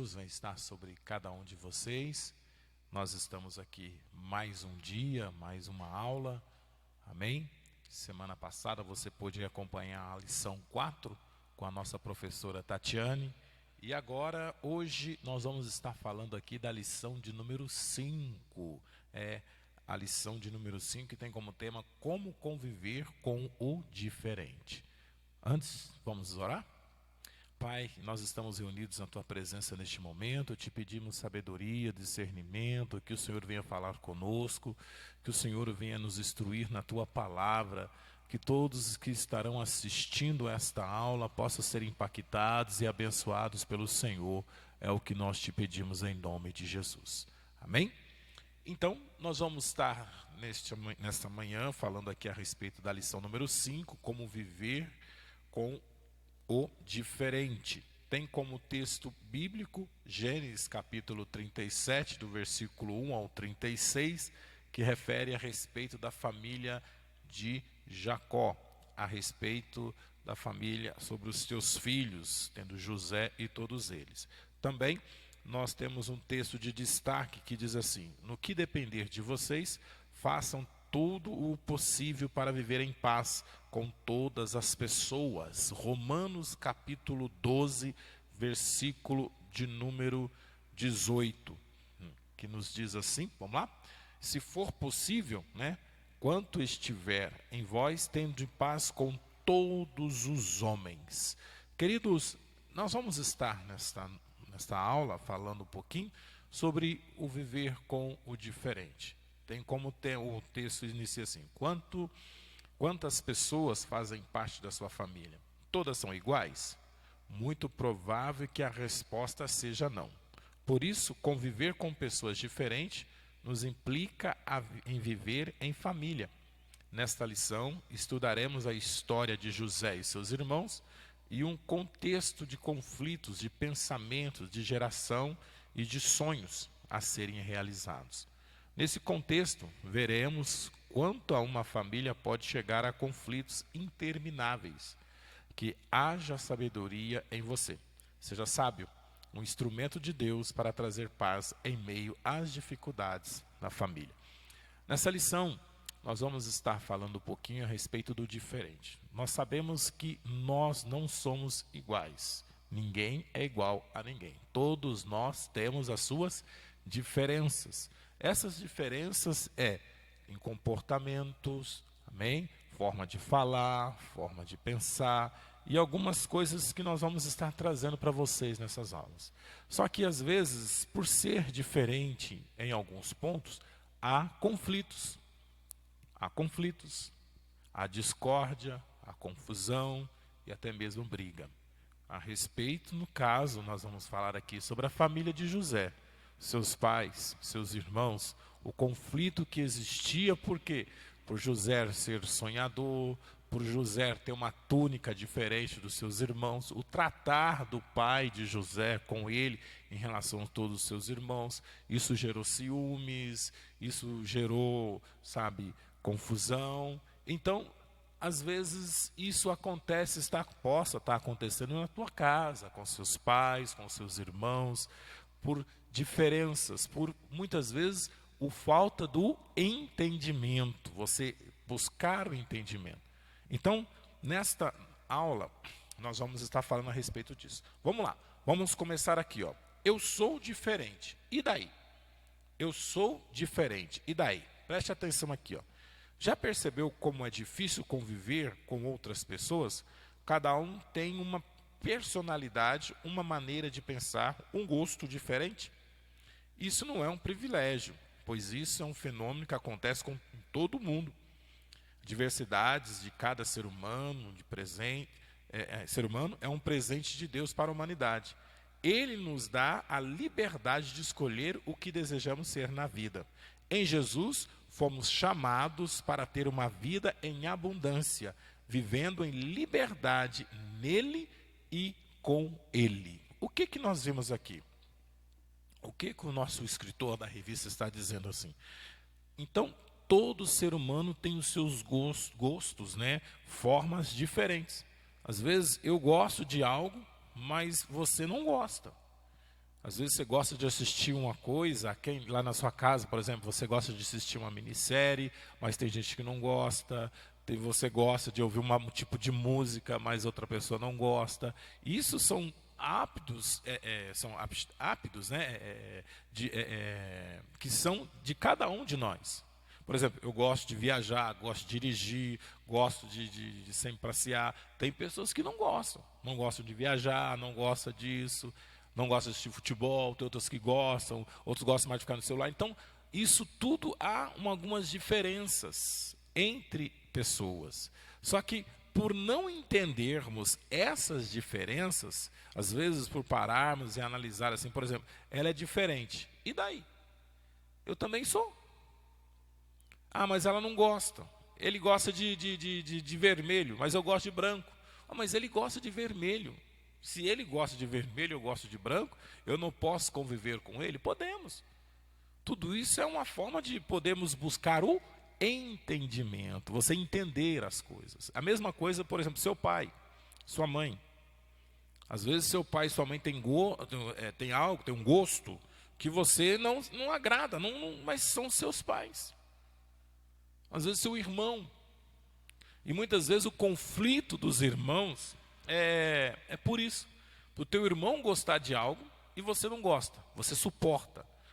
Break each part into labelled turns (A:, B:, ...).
A: Deus vai estar sobre cada um de vocês. Nós estamos aqui mais um dia, mais uma aula. Amém? Semana passada você pôde acompanhar a lição 4 com a nossa professora Tatiane. E agora, hoje, nós vamos estar falando aqui da lição de número 5. A lição de número 5 que tem como tema como conviver com o diferente. Antes, vamos orar? Pai, nós estamos reunidos na Tua presença neste momento, te pedimos sabedoria, discernimento, que o Senhor venha falar conosco, que o Senhor venha nos instruir na Tua palavra, que todos que estarão assistindo esta aula possam ser impactados e abençoados pelo Senhor, é o que nós te pedimos em nome de Jesus. Amém? Então, nós vamos estar nesta manhã falando aqui a respeito da lição número 5, como viver com o diferente. Tem como texto bíblico Gênesis capítulo 37, do versículo 1 ao 36, que refere a respeito da família de Jacó, a respeito da família, sobre os teus filhos, tendo José e todos eles. Também nós temos um texto de destaque que diz assim: no que depender de vocês, façam tudo o possível para viver em paz com todas as pessoas. Romanos capítulo 12, versículo de número 18, que nos diz assim, vamos lá? Se for possível, quanto estiver em vós, tende paz com todos os homens. Queridos, nós vamos estar nesta aula falando um pouquinho sobre o viver com o diferente. Tem como o texto inicia assim: quantas pessoas fazem parte da sua família? Todas são iguais? Muito provável que a resposta seja não. Por isso, conviver com pessoas diferentes nos implica em viver em família. Nesta lição, estudaremos a história de José e seus irmãos e um contexto de conflitos, de pensamentos, de geração e de sonhos a serem realizados. Nesse contexto, veremos quanto a uma família pode chegar a conflitos intermináveis. Que haja sabedoria em você. Seja sábio, um instrumento de Deus para trazer paz em meio às dificuldades na família. Nessa lição, nós vamos estar falando um pouquinho a respeito do diferente. Nós sabemos que nós não somos iguais. Ninguém é igual a ninguém. Todos nós temos as suas diferenças. Essas diferenças em comportamentos, amém? Forma de falar, forma de pensar e algumas coisas que nós vamos estar trazendo para vocês nessas aulas. Só que às vezes, por ser diferente em alguns pontos, há conflitos, há discórdia, há confusão e até mesmo briga. A respeito, no caso, nós vamos falar aqui sobre a família de José. Seus pais, seus irmãos, o conflito que existia, porque por José ser sonhador, por José ter uma túnica diferente dos seus irmãos, o tratar do pai de José com ele em relação a todos os seus irmãos, isso gerou ciúmes, isso gerou, confusão. Então, às vezes isso possa estar acontecendo na tua casa, com seus pais, com seus irmãos, por diferenças, por muitas vezes falta do entendimento, você buscar o entendimento. Então, nesta aula, nós vamos estar falando a respeito disso. Vamos lá, vamos começar aqui, ó. Eu sou diferente, e daí? Eu sou diferente, e daí? Preste atenção aqui, ó. Já percebeu como é difícil conviver com outras pessoas? Cada um tem uma personalidade, uma maneira de pensar, um gosto diferente. Isso não é um privilégio, pois isso é um fenômeno que acontece com todo mundo. Diversidades de cada ser humano, ser humano é um presente de Deus para a humanidade. Ele nos dá a liberdade de escolher o que desejamos ser na vida. Em Jesus, fomos chamados para ter uma vida em abundância, vivendo em liberdade nele e com ele. O que nós vimos aqui? O que o nosso escritor da revista está dizendo assim? Então, todo ser humano tem os seus gostos, formas diferentes. Às vezes eu gosto de algo, mas você não gosta. Às vezes você gosta de assistir uma coisa, lá na sua casa, por exemplo, você gosta de assistir uma minissérie, mas tem gente que não gosta. Você gosta de ouvir um tipo de música, mas outra pessoa não gosta. Isso são hábitos, né, que são de cada um de nós. Por exemplo, eu gosto de viajar, gosto de dirigir, gosto de sempre passear. Tem pessoas que não gostam de viajar, não gostam disso, não gostam de assistir futebol, tem outras que gostam, outros gostam mais de ficar no celular. Então, isso tudo há algumas diferenças entre pessoas. Só que, por não entendermos essas diferenças, às vezes por pararmos e analisar assim, por exemplo, ela é diferente. E daí? Eu também sou. Ah, mas ela não gosta. Ele gosta de vermelho, mas eu gosto de branco. Ah, mas ele gosta de vermelho. Se ele gosta de vermelho, eu gosto de branco, eu não posso conviver com ele? Podemos. Tudo isso é uma forma de podermos buscar o entendimento, você entender as coisas. A mesma coisa, por exemplo, seu pai, sua mãe. Às vezes seu pai e sua mãe tem um gosto que você não agrada, mas são seus pais. Às vezes seu irmão. E muitas vezes o conflito dos irmãos é por isso. O teu irmão gostar de algo e você não gosta, você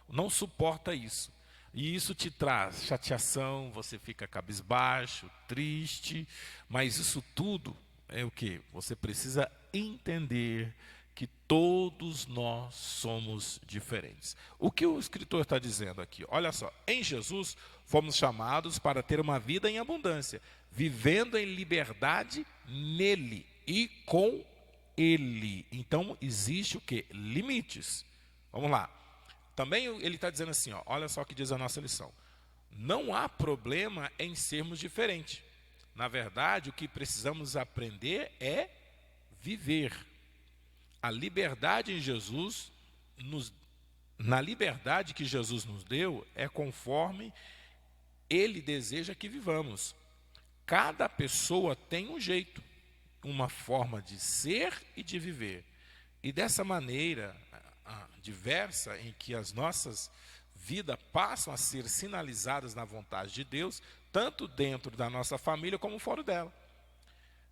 A: não suporta isso. E isso te traz chateação, você fica cabisbaixo, triste, mas isso tudo é o quê? Você precisa entender que todos nós somos diferentes. O que o escritor está dizendo aqui? Olha só, em Jesus fomos chamados para ter uma vida em abundância, vivendo em liberdade nele e com ele. Então existe o quê? Limites. Vamos lá. Também ele está dizendo assim, olha só o que diz a nossa lição. Não há problema em sermos diferentes. Na verdade, o que precisamos aprender é viver. A liberdade em Jesus, na liberdade que Jesus nos deu, é conforme Ele deseja que vivamos. Cada pessoa tem um jeito, uma forma de ser e de viver. E dessa maneira diversa em que as nossas vidas passam a ser sinalizadas na vontade de Deus, tanto dentro da nossa família como fora dela.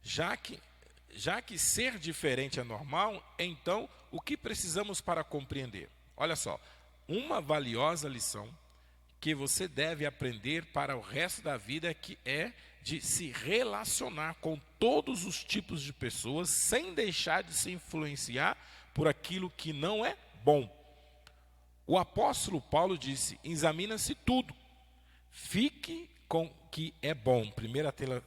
A: Já que ser diferente é normal, então o que precisamos para compreender? Olha só, uma valiosa lição que você deve aprender para o resto da vida, que é de se relacionar com todos os tipos de pessoas sem deixar de se influenciar por aquilo que não é bom. O apóstolo Paulo disse: examina-se tudo, fique com o que é bom. 1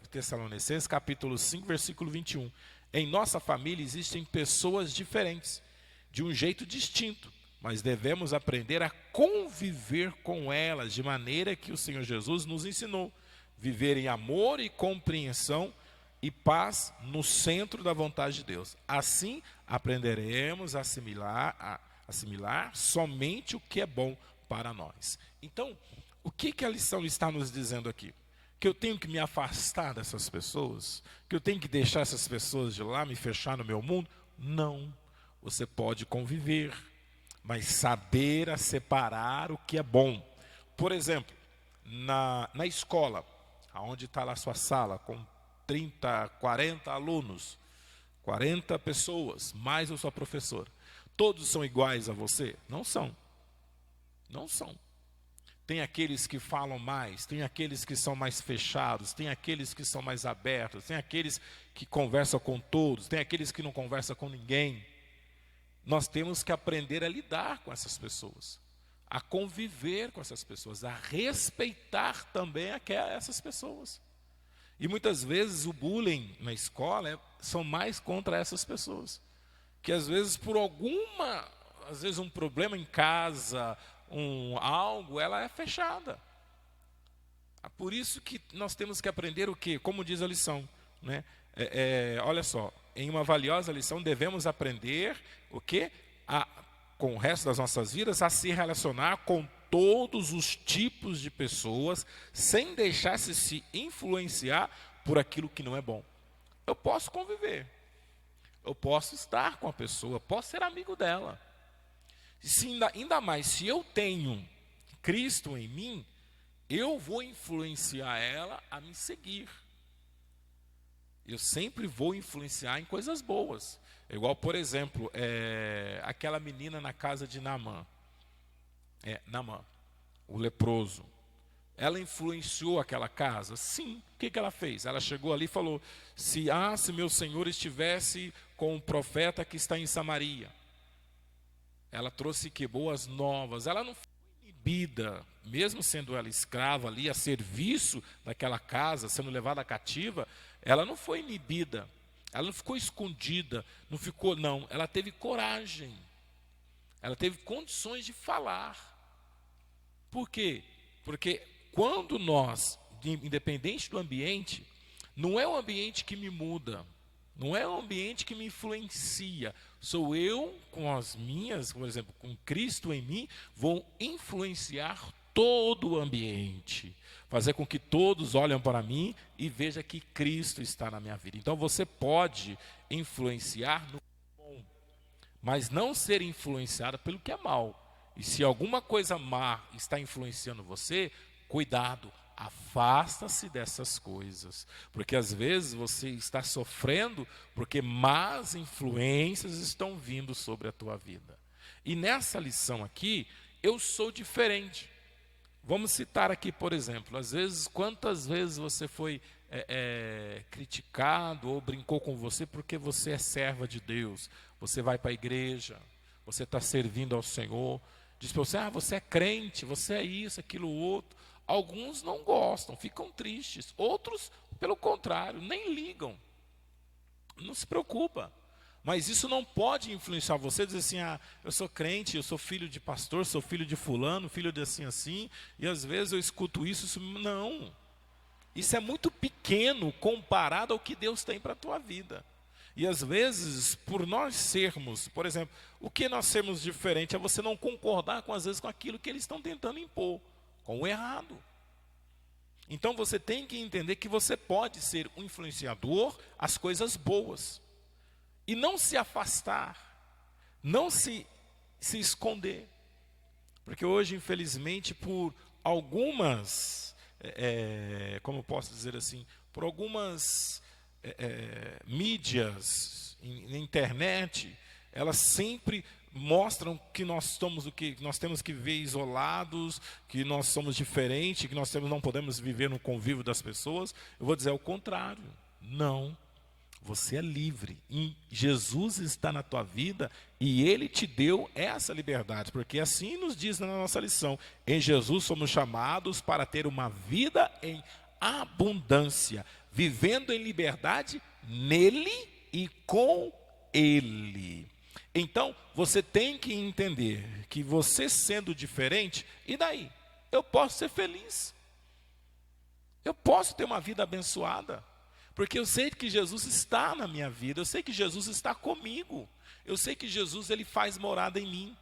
A: Tessalonicenses capítulo 5, versículo 21. Em nossa família existem pessoas diferentes, de um jeito distinto, mas devemos aprender a conviver com elas, de maneira que o Senhor Jesus nos ensinou. Viver em amor e compreensão e paz no centro da vontade de Deus. Assim, aprenderemos a assimilar somente o que é bom para nós. Então, o que a lição está nos dizendo aqui? Que eu tenho que me afastar dessas pessoas? Que eu tenho que deixar essas pessoas de lá, me fechar no meu mundo? Não. Você pode conviver, mas saber a separar o que é bom. Por exemplo, na escola, onde está lá a sua sala, com 30, 40 alunos, 40 pessoas, mais o seu professor. Todos são iguais a você? Não são. Não são. Tem aqueles que falam mais, tem aqueles que são mais fechados, tem aqueles que são mais abertos, tem aqueles que conversam com todos, tem aqueles que não conversam com ninguém. Nós temos que aprender a lidar com essas pessoas, a conviver com essas pessoas, a respeitar também essas pessoas. E muitas vezes o bullying na escola são mais contra essas pessoas, que às vezes por às vezes um problema em casa, algo, ela é fechada. Por isso que nós temos que aprender o quê? Como diz a lição, né? Olha só, em uma valiosa lição devemos aprender o quê? Com o resto das nossas vidas, a se relacionar com todos os tipos de pessoas, sem deixar-se se influenciar por aquilo que não é bom. Eu posso conviver, eu posso estar com a pessoa, posso ser amigo dela. Ainda mais, se eu tenho Cristo em mim, eu vou influenciar ela a me seguir. Eu sempre vou influenciar em coisas boas. É igual, por exemplo, aquela menina na casa de Naamã. Naamã, o leproso. Ela influenciou aquela casa? Sim. O que ela fez? Ela chegou ali e falou: se meu senhor estivesse com o profeta que está em Samaria. Ela trouxe que boas novas. Ela não foi inibida, mesmo sendo ela escrava ali, a serviço daquela casa, sendo levada cativa, ela não foi inibida. Ela não ficou escondida, não. Ela teve coragem. Ela teve condições de falar. Por quê? Porque quando nós, independente do ambiente, não é o ambiente que me muda, não é o ambiente que me influencia. Sou eu, com as minhas, por exemplo, com Cristo em mim, vou influenciar todo o ambiente. Fazer com que todos olhem para mim e vejam que Cristo está na minha vida. Então você pode influenciar no bom, mas não ser influenciado pelo que é mal. E se alguma coisa má está influenciando você, cuidado, afasta-se dessas coisas. Porque às vezes você está sofrendo porque más influências estão vindo sobre a tua vida. E nessa lição aqui, eu sou diferente. Vamos citar aqui, por exemplo, quantas vezes você foi criticado ou brincou com você porque você é serva de Deus, você vai para a igreja, você está servindo ao Senhor, diz para você, você é crente, você é isso, aquilo, outro. Alguns não gostam, ficam tristes, outros, pelo contrário, nem ligam, não se preocupa. Mas isso não pode influenciar você, dizer assim, eu sou crente, eu sou filho de pastor, sou filho de fulano, filho de assim, e às vezes eu escuto isso, não. Isso é muito pequeno comparado ao que Deus tem para a tua vida. E às vezes, por nós sermos, por exemplo, o que nós sermos diferente é você não concordar às vezes com aquilo que eles estão tentando impor, com o errado. Então você tem que entender que você pode ser um influenciador às coisas boas. E não se afastar, não se esconder. Porque hoje, infelizmente, por algumas, como posso dizer assim, por algumas mídias, na internet, elas sempre mostram que nós somos o que nós temos que viver isolados, que nós somos diferentes, que não podemos viver no convívio das pessoas. Eu vou dizer o contrário, não. Você é livre, e Jesus está na tua vida e Ele te deu essa liberdade, porque assim nos diz na nossa lição, em Jesus somos chamados para ter uma vida em abundância, vivendo em liberdade nele e com Ele. Então, você tem que entender que você sendo diferente, e daí? Eu posso ser feliz, eu posso ter uma vida abençoada, porque eu sei que Jesus está na minha vida, eu sei que Jesus está comigo, eu sei que Jesus ele faz morada em mim.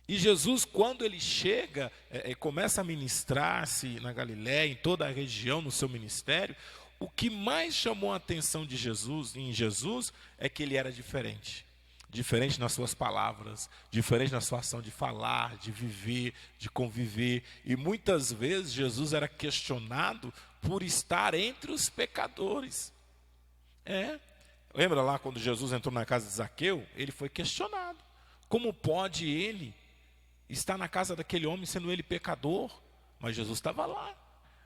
A: E Jesus, quando ele chega, começa a ministrar-se na Galiléia, em toda a região, no seu ministério, o que mais chamou a atenção de Jesus, em Jesus, é que ele era diferente. Diferente nas suas palavras, diferente na sua ação de falar, de viver, de conviver. E muitas vezes Jesus era questionado por estar entre os pecadores. Lembra lá quando Jesus entrou na casa de Zaqueu? Ele foi questionado. Como pode ele estar na casa daquele homem sendo ele pecador? Mas Jesus estava lá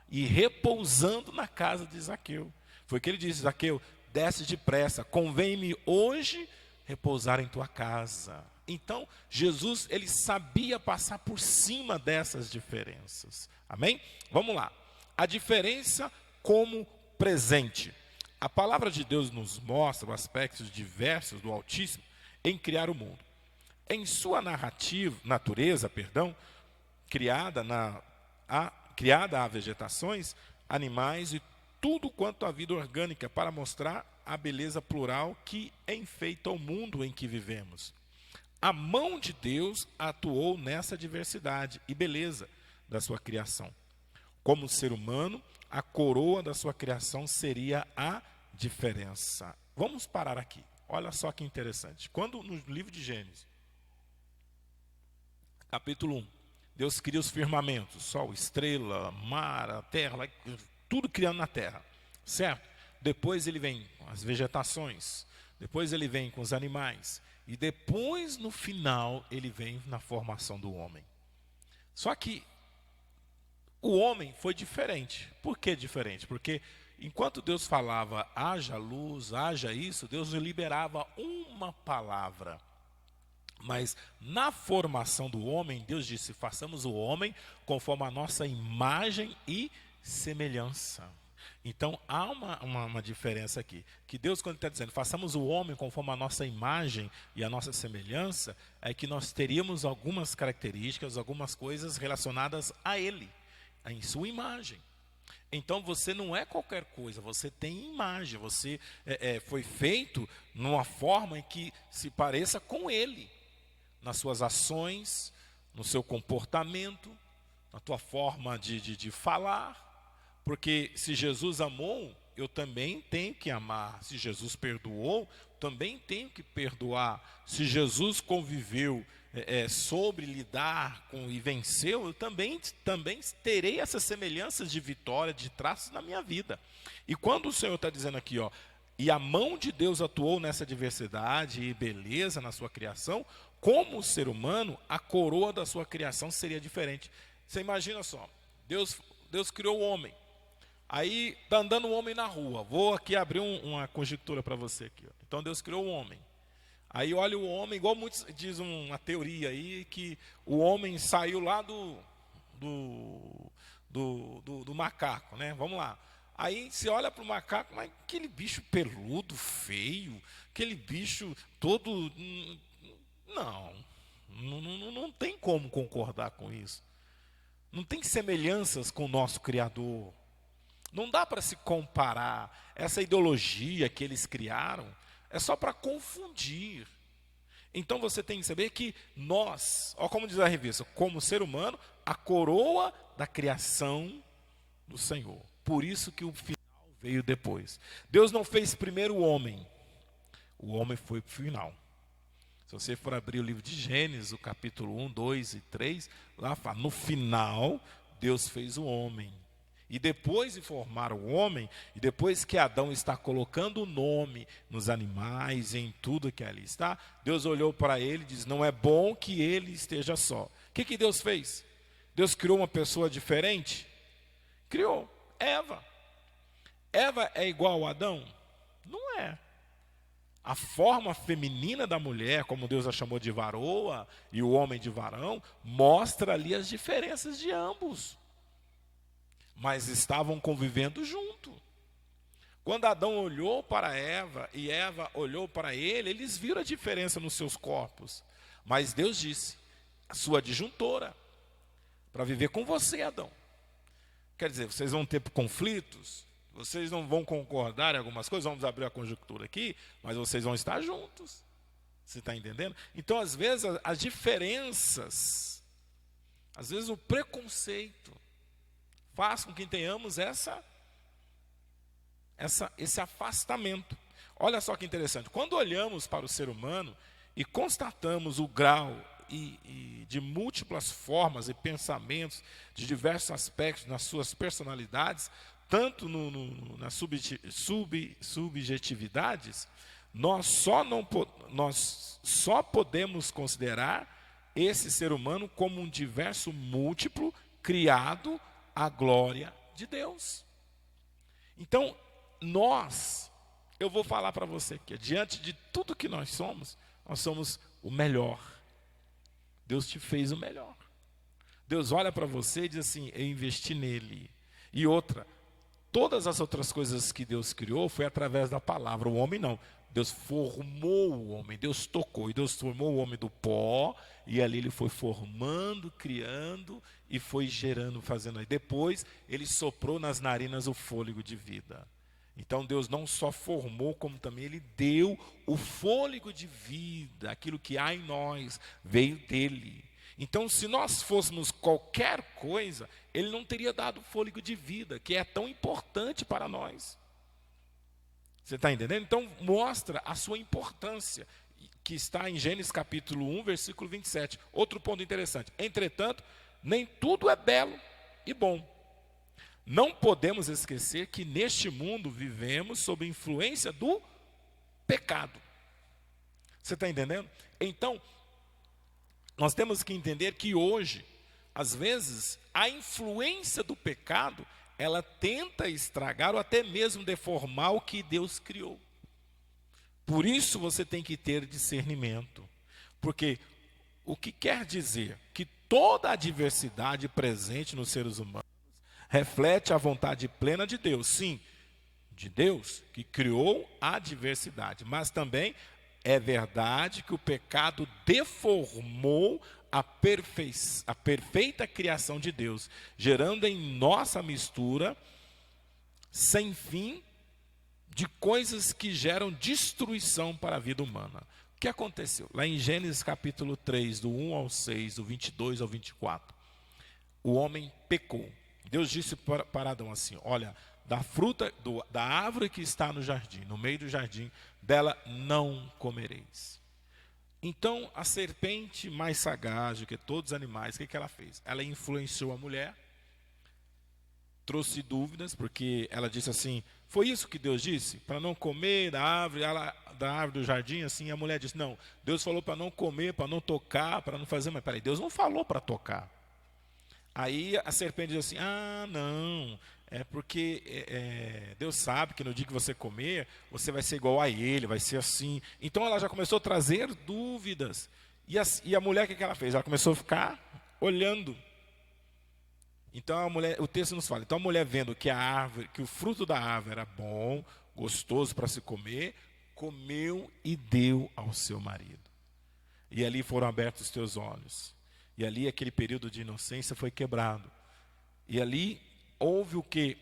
A: e repousando na casa de Zaqueu. Foi o que ele disse: Zaqueu, desce depressa, convém-me hoje repousar em tua casa. Então, Jesus, ele sabia passar por cima dessas diferenças. Amém? Vamos lá. A diferença como presente. A palavra de Deus nos mostra aspectos diversos do Altíssimo em criar o mundo. Em sua natureza, criada a vegetações, animais e tudo quanto a vida orgânica, para mostrar a beleza plural que enfeita o mundo em que vivemos. A mão de Deus atuou nessa diversidade e beleza da sua criação. Como ser humano, a coroa da sua criação seria a diferença. Vamos parar aqui. Olha só que interessante. Quando no livro de Gênesis, capítulo 1. Deus cria os firmamentos, sol, estrela, mar, a terra, tudo criando na terra, certo? Depois ele vem com as vegetações, depois ele vem com os animais, e depois, no final, ele vem na formação do homem. Só que o homem foi diferente. Por que diferente? Porque enquanto Deus falava, haja luz, haja isso, Deus liberava uma palavra. Mas na formação do homem, Deus disse, façamos o homem conforme a nossa imagem e semelhança. Então há uma diferença aqui. Que Deus, quando está dizendo, façamos o homem conforme a nossa imagem e a nossa semelhança, é que nós teríamos algumas características, algumas coisas relacionadas a ele, em sua imagem. Então você não é qualquer coisa, você tem imagem, você foi feito numa forma em que se pareça com ele. Nas suas ações, no seu comportamento, na tua forma de falar. Porque se Jesus amou, eu também tenho que amar. Se Jesus perdoou, também tenho que perdoar. Se Jesus conviveu, soube lidar com e venceu, eu também terei essas semelhanças de vitória, de traços na minha vida. E quando o Senhor está dizendo aqui, ó, e a mão de Deus atuou nessa diversidade e beleza na sua criação, como ser humano, a coroa da sua criação seria diferente. Você imagina só, Deus criou o homem. Aí está andando um homem na rua. Vou aqui abrir uma conjectura para você aqui. Ó. Então Deus criou o homem. Aí olha o homem, igual muitos dizem uma teoria aí, que o homem saiu lá do macaco, né? Vamos lá. Aí você olha para o macaco, mas aquele bicho peludo, feio, aquele bicho todo... Não tem como concordar com isso. Não tem semelhanças com o nosso Criador. Não dá para se comparar. Essa ideologia que eles criaram é só para confundir. Então você tem que saber que nós, ó, como diz a revista, como ser humano, a coroa da criação do Senhor. Por isso que o final veio depois. Deus não fez primeiro o homem foi para o final. Se você for abrir o livro de Gênesis, o capítulo 1, 2 e 3, lá fala, no final, Deus fez o homem. E depois de formar o homem, e depois que Adão está colocando o nome nos animais, em tudo que ali está, Deus olhou para ele e disse, não é bom que ele esteja só. O que Deus fez? Deus criou uma pessoa diferente? Criou Eva. Eva é igual a Adão? Não é. A forma feminina da mulher, como Deus a chamou de varoa, e o homem de varão, mostra ali as diferenças de ambos. Mas estavam convivendo junto. Quando Adão olhou para Eva e Eva olhou para ele, eles viram a diferença nos seus corpos. Mas Deus disse, a sua adjuntora, para viver com você, Adão. Quer dizer, vocês vão ter conflitos, vocês não vão concordar em algumas coisas, vamos abrir a conjectura aqui, mas vocês vão estar juntos. Você está entendendo? Então, às vezes, as diferenças, às vezes o preconceito, faz com que tenhamos esse afastamento. Olha só que interessante. Quando olhamos para o ser humano e constatamos o grau e de múltiplas formas e pensamentos, de diversos aspectos nas suas personalidades, tanto nas subjetividades, nós só podemos considerar esse ser humano como um diverso múltiplo criado à glória de Deus. Então, eu vou falar para você que diante de tudo que nós somos o melhor. Deus te fez o melhor. Deus olha para você e diz assim, eu investi nele. E outra, todas as outras coisas que Deus criou foi através da palavra, o homem não. Deus formou o homem, Deus tocou, e Deus formou o homem do pó, e ali ele foi formando, criando, e foi gerando, fazendo aí. Depois, ele soprou nas narinas o fôlego de vida. Então, Deus não só formou, como também ele deu o fôlego de vida, aquilo que há em nós, veio dele. Então, se nós fôssemos qualquer coisa, ele não teria dado o fôlego de vida, que é tão importante para nós. Você está entendendo? Então, mostra a sua importância. que está em Gênesis capítulo 1, versículo 27. Outro ponto interessante. Entretanto, nem tudo é belo e bom. Não podemos esquecer que neste mundo vivemos sob influência do pecado. Você está entendendo? Então, nós temos que entender que hoje, às vezes, a influência do pecado, ela tenta estragar ou até mesmo deformar o que Deus criou. Por isso você tem que ter discernimento. Porque o que quer dizer? Que toda a diversidade presente nos seres humanos reflete a vontade plena de Deus. Sim, de Deus, que criou a diversidade. Mas também é verdade que o pecado deformou a perfeita criação de Deus, gerando em nossa mistura sem fim de coisas que geram destruição para a vida humana. O que aconteceu? Lá em Gênesis capítulo 3, do 1 ao 6, do 22 ao 24, o homem pecou. Deus disse para Adão assim: olha, da fruta, da árvore que está no jardim, no meio do jardim, dela não comereis. Então, a serpente mais sagaz do que todos os animais, o que ela fez? Ela influenciou a mulher, trouxe dúvidas, porque ela disse assim: foi isso que Deus disse? Para não comer da árvore do jardim, assim. A mulher disse: não, Deus falou para não comer, para não tocar, para não fazer. Mas peraí, Deus não falou para tocar. Aí a serpente diz assim: ah, não, é porque Deus sabe que no dia que você comer, você vai ser igual a ele, vai ser assim. Então ela já começou a trazer dúvidas. E a mulher, o que ela fez? Ela começou a ficar olhando. Então a mulher, o texto nos fala, então a mulher vendo que o fruto da árvore era bom, gostoso para se comer, comeu e deu ao seu marido. E ali foram abertos os teus olhos. E ali aquele período de inocência foi quebrado. E ali houve o quê?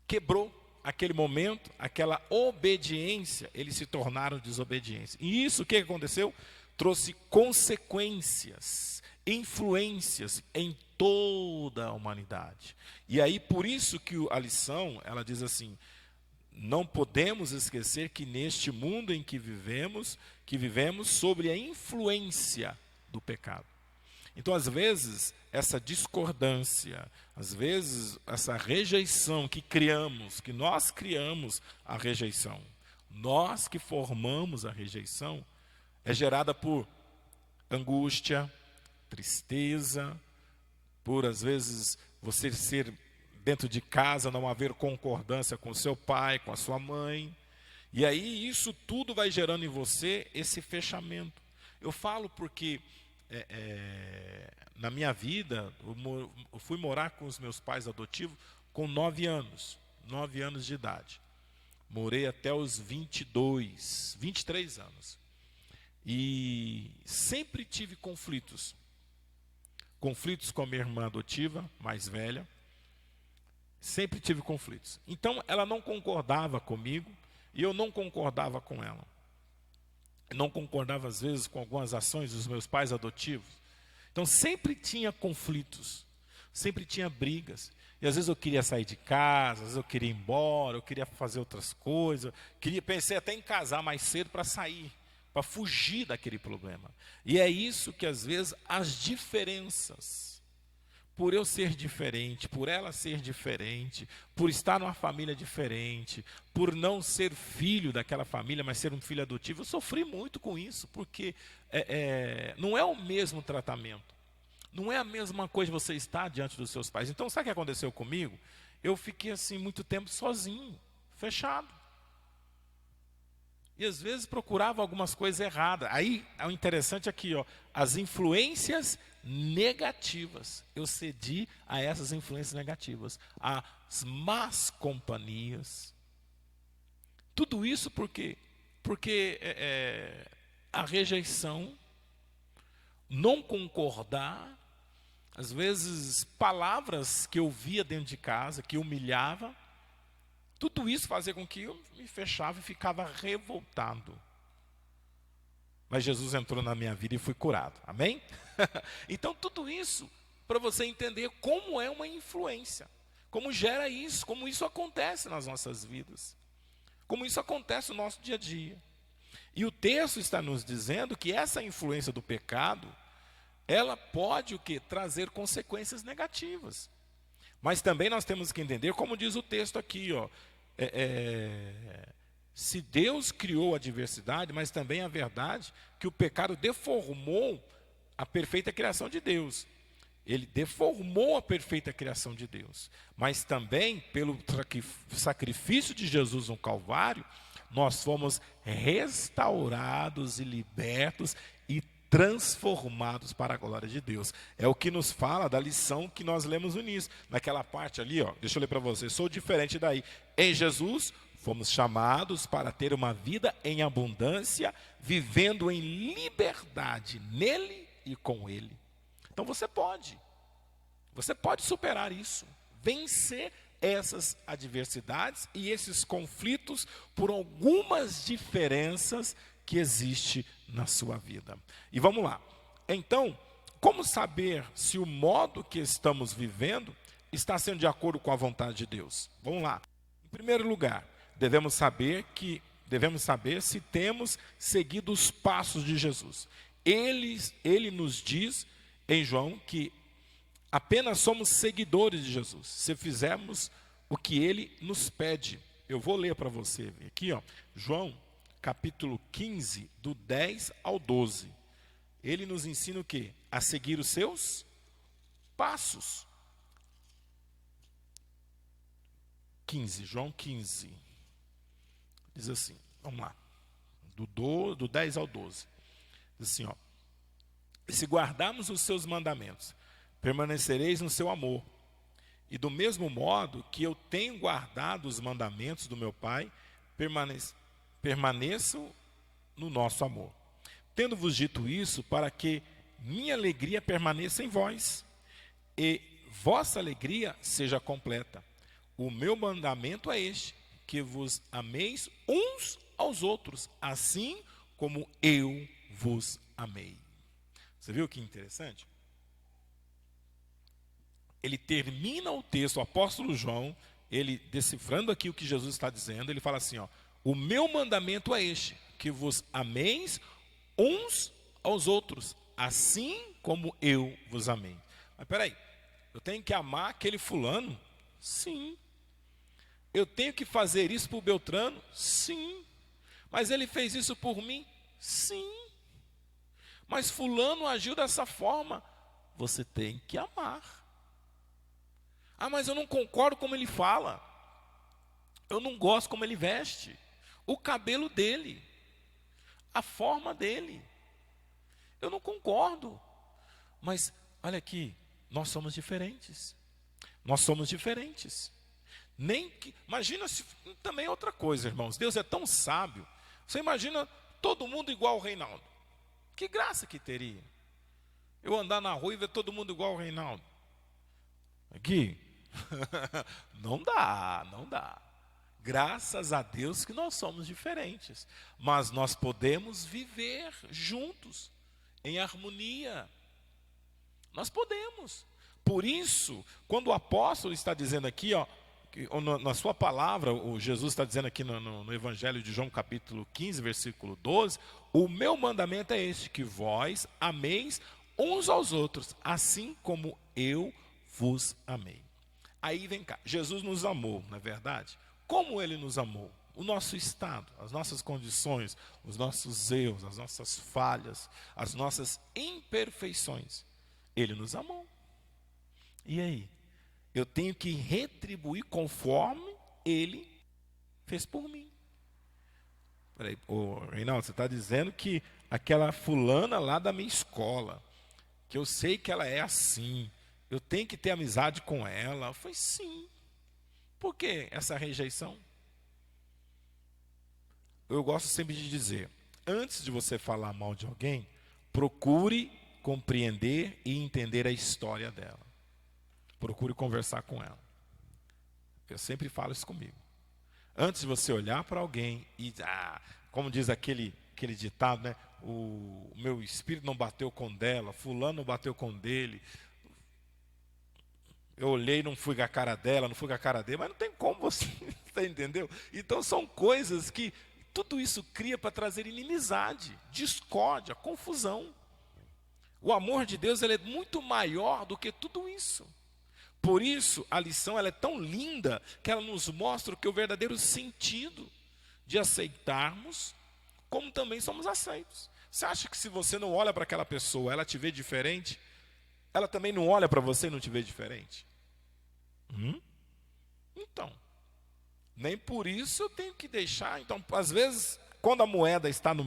A: Quebrou aquele momento, aquela obediência, eles se tornaram desobediência. E isso, o que aconteceu? Trouxe consequências, influências em toda a humanidade. E aí, por isso que a lição, ela diz assim: não podemos esquecer que neste mundo em que vivemos sobre a influência do pecado. Então, às vezes, essa discordância, às vezes, essa rejeição que nós criamos a rejeição, nós que formamos a rejeição, é gerada por angústia, tristeza, por, às vezes, você ser dentro de casa, não haver concordância com seu pai, com a sua mãe. E aí isso tudo vai gerando em você esse fechamento. Eu falo porque na minha vida, eu fui morar com os meus pais adotivos com 9 anos de idade. Morei até os 23 anos. E sempre tive conflitos. Conflitos com a minha irmã adotiva, mais velha. Sempre tive conflitos. Então, ela não concordava comigo e eu não concordava com ela. Não concordava, às vezes, com algumas ações dos meus pais adotivos. Então, sempre tinha conflitos, sempre tinha brigas. E, às vezes, eu queria sair de casa, às vezes, eu queria ir embora, eu queria fazer outras coisas. Pensei até em casar mais cedo para sair, para fugir daquele problema. E é isso que, às vezes, as diferenças, por eu ser diferente, por ela ser diferente, por estar numa família diferente, por não ser filho daquela família, mas ser um filho adotivo, eu sofri muito com isso, porque não é o mesmo tratamento, não é a mesma coisa você estar diante dos seus pais. Então, sabe o que aconteceu comigo? Eu fiquei assim muito tempo sozinho, fechado. E às vezes procurava algumas coisas erradas. Aí, o interessante aqui, as influências negativas. Eu cedi a essas influências negativas, às más companhias. Tudo isso por quê? Porque a rejeição, não concordar, às vezes palavras que eu via dentro de casa, que humilhava, tudo isso fazia com que eu me fechava e ficava revoltado. Mas Jesus entrou na minha vida e fui curado. Amém? Então, tudo isso para você entender como é uma influência. Como gera isso, como isso acontece nas nossas vidas. Como isso acontece no nosso dia a dia. E o texto está nos dizendo que essa influência do pecado, ela pode o quê? Trazer consequências negativas. Mas também nós temos que entender, como diz o texto aqui, ó, se Deus criou a diversidade, mas também a verdade que o pecado deformou a perfeita criação de Deus. Ele deformou a perfeita criação de Deus. Mas também, pelo sacrifício de Jesus no Calvário, nós fomos restaurados e libertos e transformados para a glória de Deus. É o que nos fala da lição que nós lemos no início. Naquela parte ali, ó, deixa eu ler para você. Sou diferente daí. Em Jesus, fomos chamados para ter uma vida em abundância, vivendo em liberdade nele e com ele. Então você pode superar isso, vencer essas adversidades e esses conflitos por algumas diferenças que existem na sua vida. E vamos lá. Então, como saber se o modo que estamos vivendo está sendo de acordo com a vontade de Deus? Vamos lá. Em primeiro lugar, devemos saber se temos seguido os passos de Jesus. Ele nos diz em João que apenas somos seguidores de Jesus, se fizermos o que ele nos pede. Eu vou ler para você aqui, ó, João, capítulo 15, do 10 ao 12. Ele nos ensina o quê? A seguir os seus passos. 15, João 15. Diz assim, vamos lá, do 10 ao 12. Diz assim, ó, e se guardarmos os seus mandamentos, permanecereis no seu amor. E do mesmo modo que eu tenho guardado os mandamentos do meu Pai, permaneço no nosso amor. Tendo-vos dito isso, para que minha alegria permaneça em vós, e vossa alegria seja completa. O meu mandamento é este, que vos ameis uns aos outros, assim como eu vos amei. Você viu que interessante? Ele termina o texto, o apóstolo João, ele decifrando aqui o que Jesus está dizendo, ele fala assim, ó, o meu mandamento é este, que vos ameis uns aos outros, assim como eu vos amei. Mas peraí, eu tenho que amar aquele fulano? Sim. Eu tenho que fazer isso por Beltrano? Sim. Mas ele fez isso por mim? Sim. Mas fulano agiu dessa forma? Você tem que amar. Ah, mas eu não concordo como ele fala. Eu não gosto como ele veste. O cabelo dele. A forma dele. Eu não concordo. Mas, olha aqui, nós somos diferentes. Nós somos diferentes. Imagina se, também outra coisa, irmãos. Deus é tão sábio. Você imagina todo mundo igual ao Reinaldo. Que graça que teria. Eu andar na rua e ver todo mundo igual ao Reinaldo. Aqui. Não dá. Graças a Deus que nós somos diferentes. Mas nós podemos viver juntos, em harmonia. Nós podemos. Por isso, quando o apóstolo está dizendo aqui, ó, na sua palavra, o Jesus está dizendo aqui no Evangelho de João, capítulo 15, versículo 12, o meu mandamento é este, que vós ameis uns aos outros, assim como eu vos amei. Aí vem cá, Jesus nos amou, não é verdade? Como ele nos amou? O nosso estado, as nossas condições, os nossos erros, as nossas falhas, as nossas imperfeições. Ele nos amou. E aí? Eu tenho que retribuir conforme ele fez por mim. Peraí, Reinaldo, você está dizendo que aquela fulana lá da minha escola, que eu sei que ela é assim, eu tenho que ter amizade com ela? Eu falei, sim. Por que essa rejeição? Eu gosto sempre de dizer, antes de você falar mal de alguém, procure compreender e entender a história dela. Procure conversar com ela. Eu sempre falo isso comigo. Antes de você olhar para alguém e, como diz aquele ditado, né? O meu espírito não bateu com dela, fulano não bateu com dele. Eu olhei, não fui com a cara dela, não fui com a cara dele, mas não tem como você, você entendeu? Então são coisas que tudo isso cria para trazer inimizade, discórdia, confusão. O amor de Deus, ele é muito maior do que tudo isso. Por isso, a lição ela é tão linda que ela nos mostra o verdadeiro sentido de aceitarmos, como também somos aceitos. Você acha que se você não olha para aquela pessoa, ela te vê diferente, ela também não olha para você e não te vê diferente? Então, nem por isso eu tenho que deixar. Então, às vezes, quando a moeda está no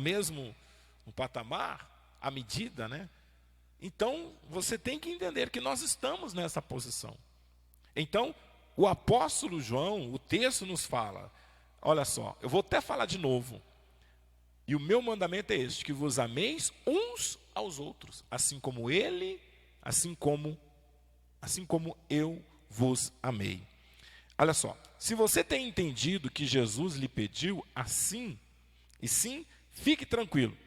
A: patamar, a medida, né? Então, você tem que entender que nós estamos nessa posição. Então, o apóstolo João, o texto nos fala, olha só, eu vou até falar de novo. E o meu mandamento é este, que vos ameis uns aos outros, assim como eu vos amei. Olha só, se você tem entendido que Jesus lhe pediu assim, e sim, fique tranquilo.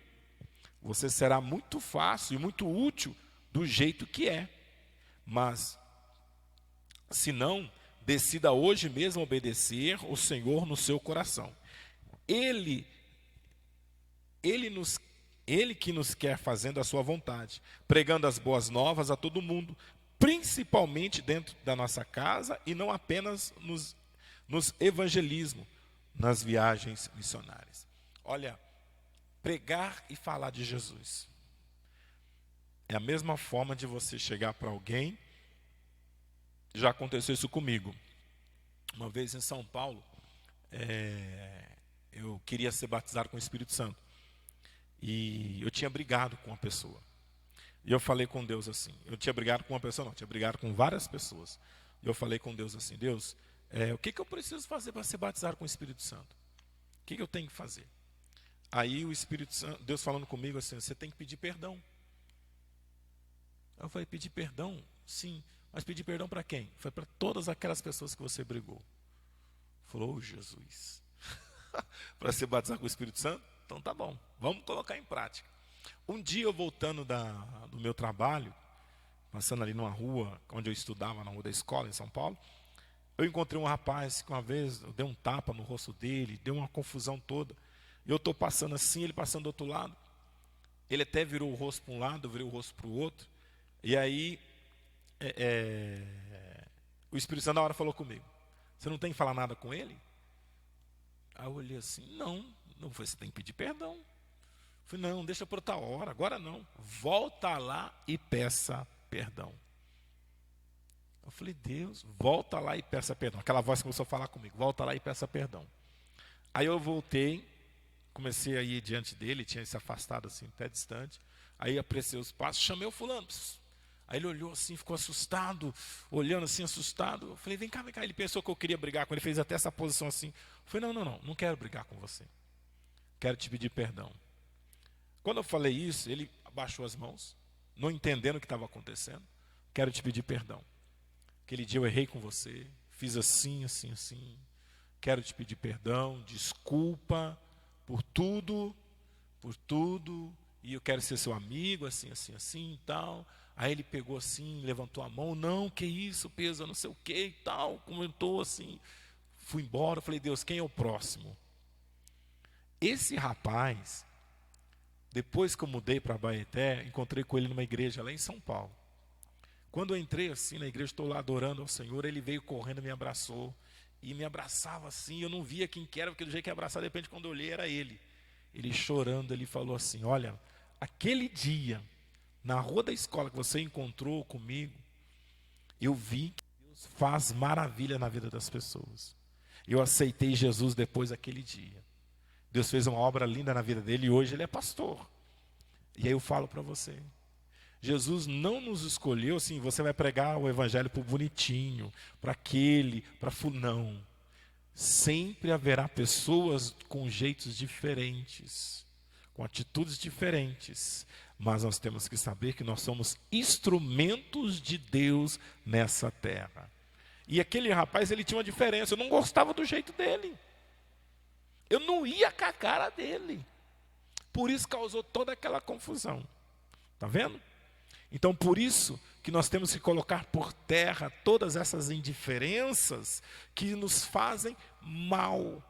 A: Você será muito fácil e muito útil do jeito que é. Mas, se não, decida hoje mesmo obedecer o Senhor no seu coração. Ele que nos quer fazendo a sua vontade, pregando as boas novas a todo mundo, principalmente dentro da nossa casa e não apenas nos evangelismos, nas viagens missionárias. Olha, pregar e falar de Jesus é a mesma forma de você chegar para alguém. Já aconteceu isso comigo. Uma vez em São Paulo, eu queria ser batizado com o Espírito Santo. E eu tinha brigado com uma pessoa. E eu falei com Deus assim. Eu tinha brigado com uma pessoa, não, tinha brigado com várias pessoas. E eu falei com Deus assim, Deus, o que eu preciso fazer para ser batizado com o Espírito Santo? O que eu tenho que fazer? Aí o Espírito Santo, Deus falando comigo assim, você tem que pedir perdão. Eu falei, pedir perdão? Sim. Mas pedir perdão para quem? Foi para todas aquelas pessoas que você brigou. Falou, oh, Jesus. Para ser batizado com o Espírito Santo? Então tá bom, vamos colocar em prática. Um dia eu voltando do meu trabalho, passando ali numa rua, onde eu estudava, na rua da escola, em São Paulo, eu encontrei um rapaz que uma vez eu dei um tapa no rosto dele, deu uma confusão toda. Eu estou passando assim, ele passando do outro lado. Ele até virou o rosto para um lado, eu virei o rosto para o outro. E aí, o Espírito Santo na hora falou comigo, você não tem que falar nada com ele? Aí eu olhei assim, não, você tem que pedir perdão. Eu falei, não, deixa por outra hora, agora não. Volta lá e peça perdão. Eu falei, Deus, volta lá e peça perdão. Aquela voz começou a falar comigo, volta lá e peça perdão. Aí eu voltei, comecei a ir diante dele, tinha se afastado assim, até distante. Aí apreciei os passos, chamei o fulano. Aí ele olhou assim, ficou assustado, olhando assim, assustado. Eu falei, vem cá. Ele pensou que eu queria brigar com ele, fez até essa posição assim. Eu falei, não quero brigar com você. Quero te pedir perdão. Quando eu falei isso, ele abaixou as mãos, não entendendo o que estava acontecendo. Quero te pedir perdão. Aquele dia eu errei com você, fiz assim. Quero te pedir perdão, desculpa por tudo, e eu quero ser seu amigo, assim e tal. Aí ele pegou assim, levantou a mão, não, que isso, peso, não sei o que e tal, comentou assim. Fui embora, eu falei, Deus, quem é o próximo? Esse rapaz, depois que eu mudei para Abaeté, encontrei com ele numa igreja lá em São Paulo. Quando eu entrei assim na igreja, estou lá adorando ao Senhor, ele veio correndo, me abraçou, e me abraçava assim, eu não via quem que era, porque do jeito que ia abraçar, de repente quando eu olhei era ele. Ele chorando, ele falou assim, olha, aquele dia, na rua da escola que você encontrou comigo, eu vi que Deus faz maravilha na vida das pessoas. Eu aceitei Jesus depois daquele dia. Deus fez uma obra linda na vida dele e hoje ele é pastor. E aí eu falo para você, Jesus não nos escolheu assim, você vai pregar o evangelho para o bonitinho, para aquele, para não. Sempre haverá pessoas com jeitos diferentes, com atitudes diferentes, mas nós temos que saber que nós somos instrumentos de Deus nessa terra. E aquele rapaz, ele tinha uma diferença, eu não gostava do jeito dele. Eu não ia com a cara dele. Por isso causou toda aquela confusão. Está vendo? Então, por isso que nós temos que colocar por terra todas essas indiferenças que nos fazem mal,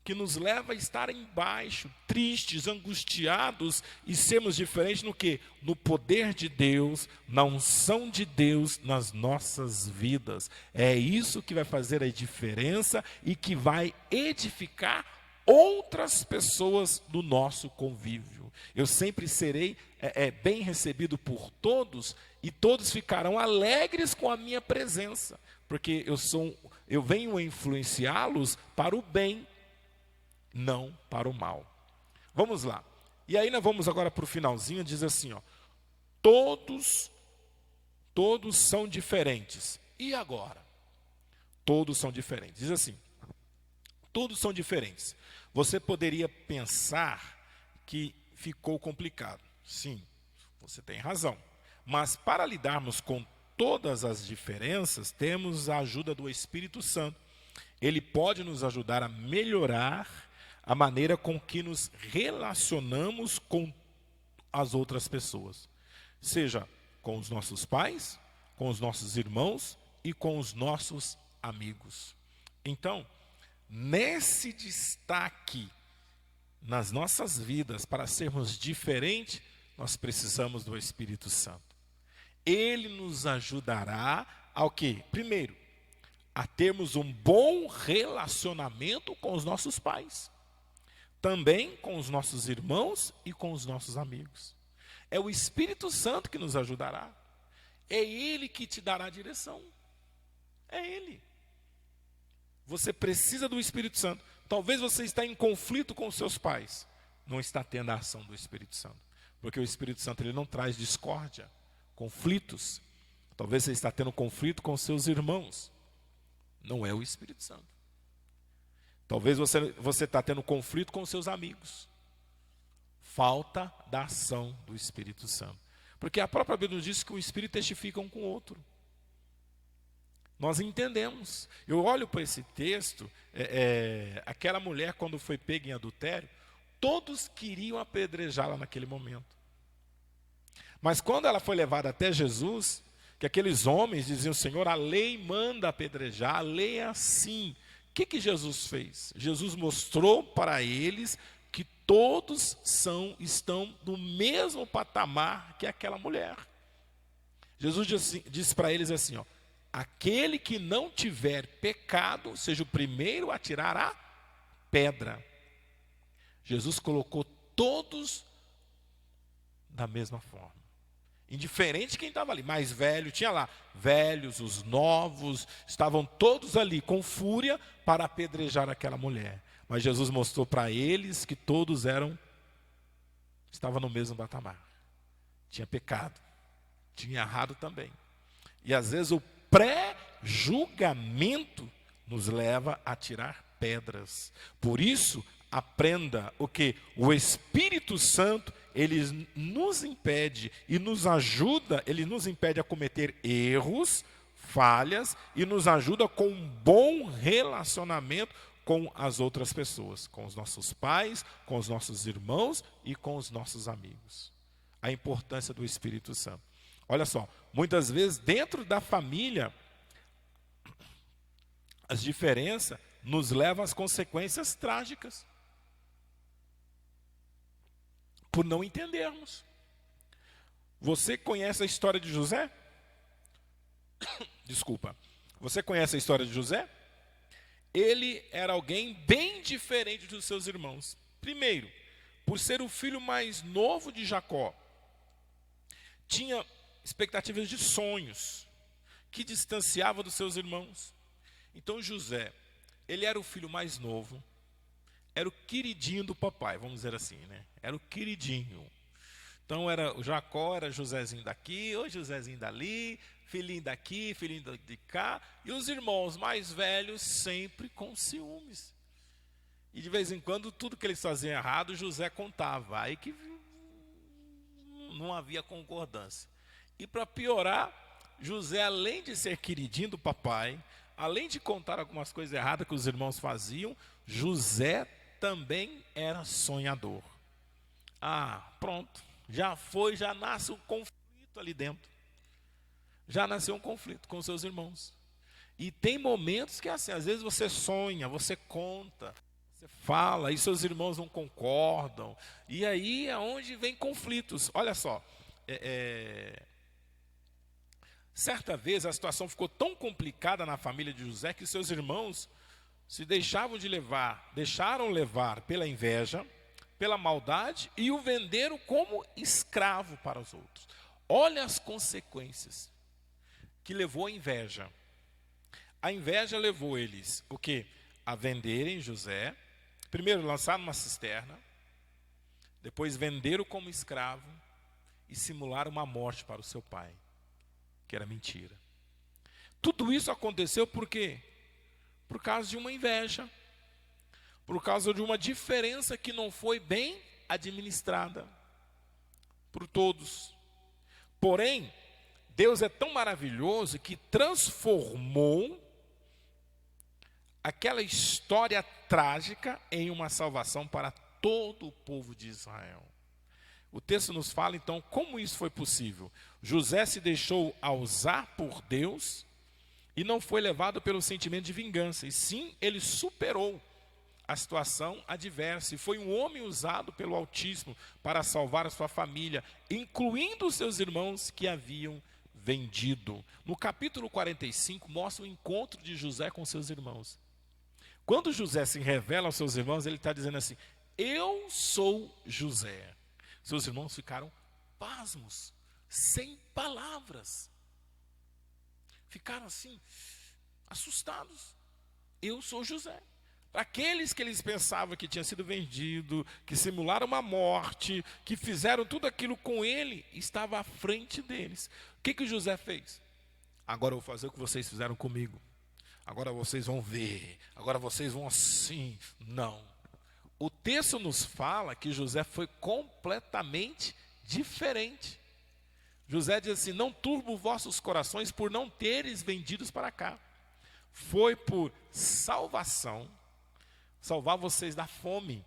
A: que nos leva a estar embaixo, tristes, angustiados e sermos diferentes no quê? No poder de Deus, na unção de Deus nas nossas vidas. É isso que vai fazer a diferença e que vai edificar outras pessoas do nosso convívio. Eu sempre serei bem recebido por todos e todos ficarão alegres com a minha presença, porque eu venho influenciá-los para o bem, não para o mal. Vamos lá. E aí nós vamos agora para o finalzinho, diz assim, ó, todos são diferentes. E agora? Todos são diferentes. Diz assim, todos são diferentes. Você poderia pensar que ficou complicado. Sim, você tem razão. Mas para lidarmos com todas as diferenças, temos a ajuda do Espírito Santo. Ele pode nos ajudar a melhorar a maneira com que nos relacionamos com as outras pessoas. Seja com os nossos pais, com os nossos irmãos e com os nossos amigos. Então, nesse destaque nas nossas vidas, para sermos diferentes, nós precisamos do Espírito Santo. Ele nos ajudará ao quê? Primeiro, a termos um bom relacionamento com os nossos pais. Também com os nossos irmãos e com os nossos amigos. É o Espírito Santo que nos ajudará. É Ele que te dará direção. É Ele. Você precisa do Espírito Santo. Talvez você está em conflito com os seus pais. Não está tendo a ação do Espírito Santo. Porque o Espírito Santo ele não traz discórdia, conflitos. Talvez você está tendo conflito com os seus irmãos. Não é o Espírito Santo. Talvez você está tendo conflito com os seus amigos. Falta da ação do Espírito Santo. Porque a própria Bíblia nos diz que o Espírito testifica um com o outro. Nós entendemos. Eu olho para esse texto, aquela mulher quando foi pega em adultério, todos queriam apedrejá-la naquele momento. Mas quando ela foi levada até Jesus, que aqueles homens diziam, Senhor, a lei manda apedrejar, a lei é assim. O que Jesus fez? Jesus mostrou para eles que todos estão no mesmo patamar que aquela mulher. Jesus disse para eles assim, ó, aquele que não tiver pecado, seja o primeiro a tirar a pedra. Jesus colocou todos da mesma forma. Indiferente quem estava ali, mais velho, tinha lá, velhos, os novos, estavam todos ali com fúria para apedrejar aquela mulher. Mas Jesus mostrou para eles que todos estavam no mesmo patamar. Tinha pecado, tinha errado também. E às vezes o pré-julgamento nos leva a tirar pedras. Por isso, aprenda o que? O Espírito Santo, ele nos impede e nos ajuda, ele nos impede a cometer erros, falhas e nos ajuda com um bom relacionamento com as outras pessoas, com os nossos pais, com os nossos irmãos e com os nossos amigos. A importância do Espírito Santo. Olha só, muitas vezes dentro da família, as diferenças nos levam às consequências trágicas. Por não entendermos. Você conhece a história de José? Desculpa. Você conhece a história de José? Ele era alguém bem diferente dos seus irmãos. Primeiro, por ser o filho mais novo de Jacó, tinha expectativas de sonhos, que distanciava dos seus irmãos. Então José, ele era o filho mais novo, era o queridinho do papai, vamos dizer assim, né? Era o queridinho. Então o Jacó era Josézinho daqui, ou Josézinho dali, filhinho daqui, filhinho de cá, e os irmãos mais velhos sempre com ciúmes. E de vez em quando tudo que eles faziam errado, José contava, aí que não havia concordância. E para piorar, José, além de ser queridinho do papai, além de contar algumas coisas erradas que os irmãos faziam, José também era sonhador. Ah, pronto, já nasce um conflito ali dentro. já nasceu um conflito com seus irmãos. E tem momentos que é assim, às vezes você sonha, você conta, você fala, e seus irmãos não concordam. E aí é onde vem conflitos. Olha só, certa vez a situação ficou tão complicada na família de José que seus irmãos se deixaram levar pela inveja, pela maldade e o venderam como escravo para os outros. Olha as consequências que levou a inveja. A inveja levou eles o quê? A venderem José, primeiro lançar numa cisterna, depois venderam como escravo e simularam uma morte para o seu pai, que era mentira. Tudo isso aconteceu por quê? Por causa de uma inveja, por causa de uma diferença que não foi bem administrada por todos. Porém, Deus é tão maravilhoso que transformou aquela história trágica em uma salvação para todo o povo de Israel. O texto nos fala então como isso foi possível. José se deixou usar por Deus e não foi levado pelo sentimento de vingança, e sim ele superou a situação adversa e foi um homem usado pelo Altíssimo para salvar a sua família, incluindo os seus irmãos que haviam vendido. No capítulo 45 mostra o encontro de José com seus irmãos. Quando José se revela aos seus irmãos, ele está dizendo assim: eu sou José. Seus irmãos ficaram pasmos, sem palavras. Ficaram assim, assustados. Eu sou José. Para aqueles que eles pensavam que tinha sido vendido, que simularam uma morte, que fizeram tudo aquilo com ele, estava à frente deles. O que José fez? Agora eu vou fazer o que vocês fizeram comigo. Agora vocês vão ver. Agora vocês vão assim. Não. O texto nos fala que José foi completamente diferente. José diz assim: não turbo vossos corações por não teres vendidos para cá. Foi por salvação, salvar vocês da fome,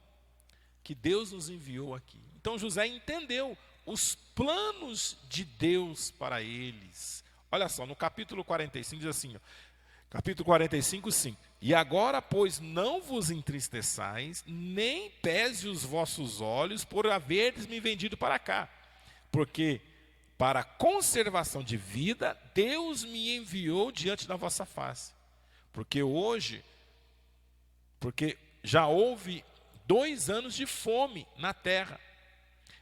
A: que Deus nos enviou aqui. Então José entendeu os planos de Deus para eles. Olha só, no capítulo 45 diz assim, capítulo 45, 5. E agora, pois, não vos entristeçais, nem pese os vossos olhos por haveres me vendido para cá, porque para a conservação de vida, Deus me enviou diante da vossa face. Porque já houve 2 anos de fome na terra,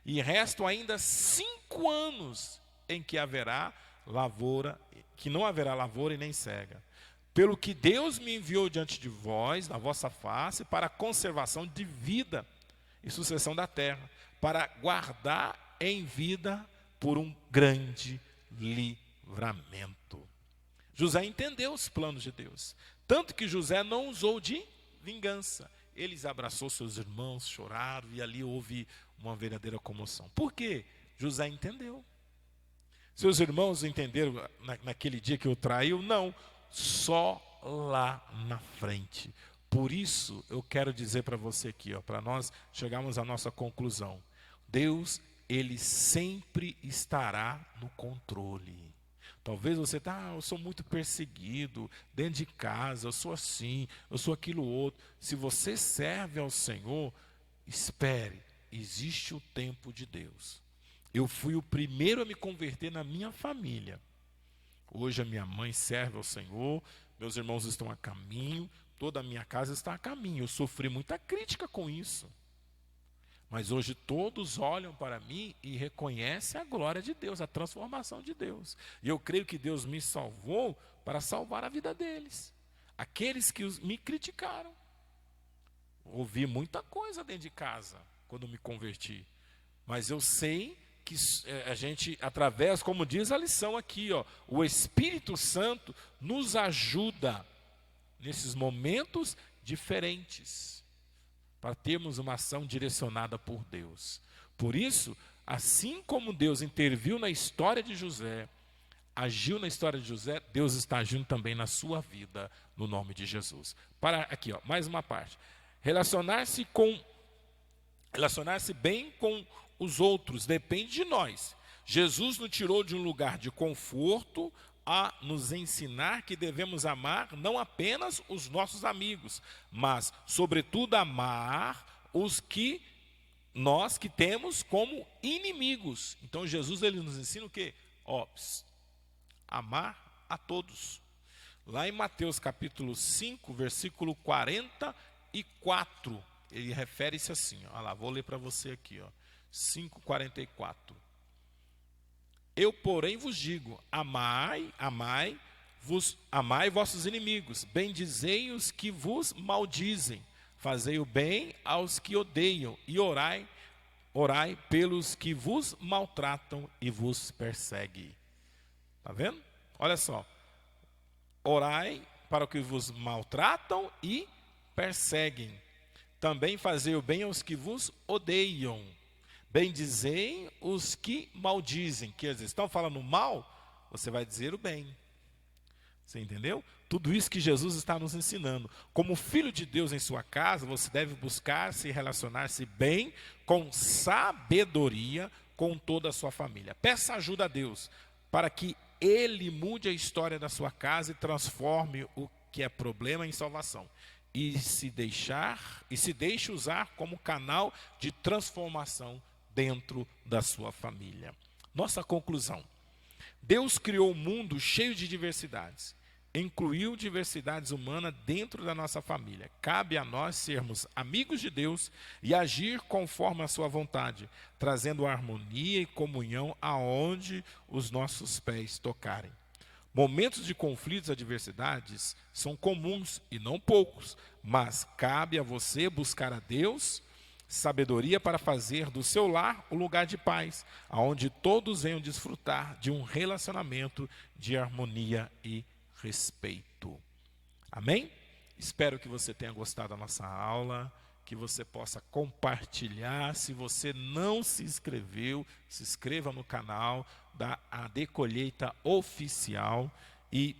A: e restam ainda 5 anos em que haverá lavoura, que não haverá lavoura e nem cega. Pelo que Deus me enviou diante de vós, na vossa face, para a conservação de vida e sucessão da terra, para guardar em vida por um grande livramento. José entendeu os planos de Deus, tanto que José não usou de vingança. Ele abraçou seus irmãos, choraram, e ali houve uma verdadeira comoção. Por quê? José entendeu. Seus irmãos entenderam naquele dia que o traiu? Não, só lá na frente. Por isso eu quero dizer para você aqui, para nós chegarmos à nossa conclusão: Deus, Ele sempre estará no controle. Talvez você eu sou muito perseguido dentro de casa, eu sou assim, eu sou aquilo outro. Se você serve ao Senhor, espere, existe o tempo de Deus. Eu fui o primeiro a me converter na minha família. Hoje a minha mãe serve ao Senhor, meus irmãos estão a caminho, toda a minha casa está a caminho. Eu sofri muita crítica com isso. Mas hoje todos olham para mim e reconhecem a glória de Deus, a transformação de Deus. E eu creio que Deus me salvou para salvar a vida deles. Aqueles que me criticaram. Ouvi muita coisa dentro de casa quando me converti. Mas eu sei que a gente, através, como diz a lição aqui, o Espírito Santo nos ajuda nesses momentos diferentes, para termos uma ação direcionada por Deus. Por isso, assim como Deus interviu na história de José, agiu na história de José, Deus está agindo também na sua vida, no nome de Jesus. Para aqui, mais uma parte. Relacionar-se bem com os outros depende de nós. Jesus nos tirou de um lugar de conforto a nos ensinar que devemos amar não apenas os nossos amigos, mas, sobretudo, amar os que nós que temos como inimigos. Então Jesus ele nos ensina o quê? Amar a todos. Lá em Mateus capítulo 5, versículo 44, ele refere-se assim, olha lá, vou ler para você aqui, 5:44. Eu, porém, vos digo, amai vossos inimigos, bendizei os que vos maldizem, fazei o bem aos que odeiam, e orai pelos que vos maltratam e vos perseguem. Está vendo? Olha só. Orai para os que vos maltratam e perseguem. Também fazei o bem aos que vos odeiam. Bendizei os que maldizem. Quer dizer, estão falando mal, você vai dizer o bem. Você entendeu? Tudo isso que Jesus está nos ensinando. Como filho de Deus em sua casa, você deve buscar se relacionar-se bem, com sabedoria, com toda a sua família. Peça ajuda a Deus, para que Ele mude a história da sua casa e transforme o que é problema em salvação. E se deixe usar como canal de transformação dentro da sua família. Nossa conclusão: Deus criou um mundo cheio de diversidades, incluiu diversidades humanas dentro da nossa família. Cabe a nós sermos amigos de Deus e agir conforme a sua vontade, trazendo harmonia e comunhão aonde os nossos pés tocarem. Momentos de conflitos e adversidades são comuns e não poucos, mas cabe a você buscar a Deus sabedoria para fazer do seu lar um lugar de paz, aonde todos venham desfrutar de um relacionamento de harmonia e respeito. Amém? Espero que você tenha gostado da nossa aula, que você possa compartilhar. Se você não se inscreveu, se inscreva no canal da AD Colheita Oficial e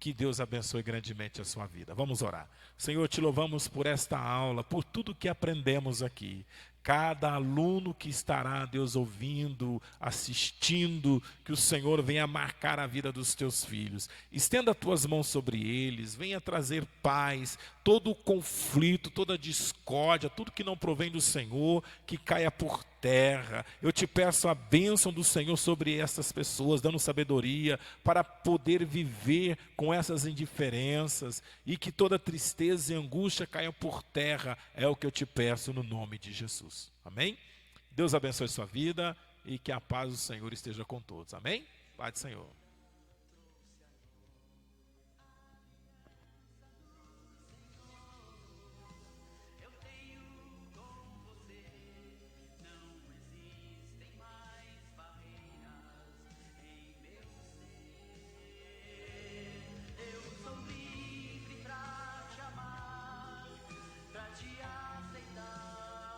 A: que Deus abençoe grandemente a sua vida. Vamos orar. Senhor, te louvamos por esta aula, por tudo que aprendemos aqui. Cada aluno que estará, Deus, ouvindo, assistindo, que o Senhor venha marcar a vida dos teus filhos. Estenda as tuas mãos sobre eles, venha trazer paz, todo o conflito, toda a discórdia, tudo que não provém do Senhor, que caia por terra. Eu te peço a bênção do Senhor sobre essas pessoas, dando sabedoria para poder viver com essas indiferenças e que toda tristeza e angústia caiam por terra. É o que eu te peço no nome de Jesus. Amém? Deus abençoe sua vida e que a paz do Senhor esteja com todos. Amém? Paz do Senhor.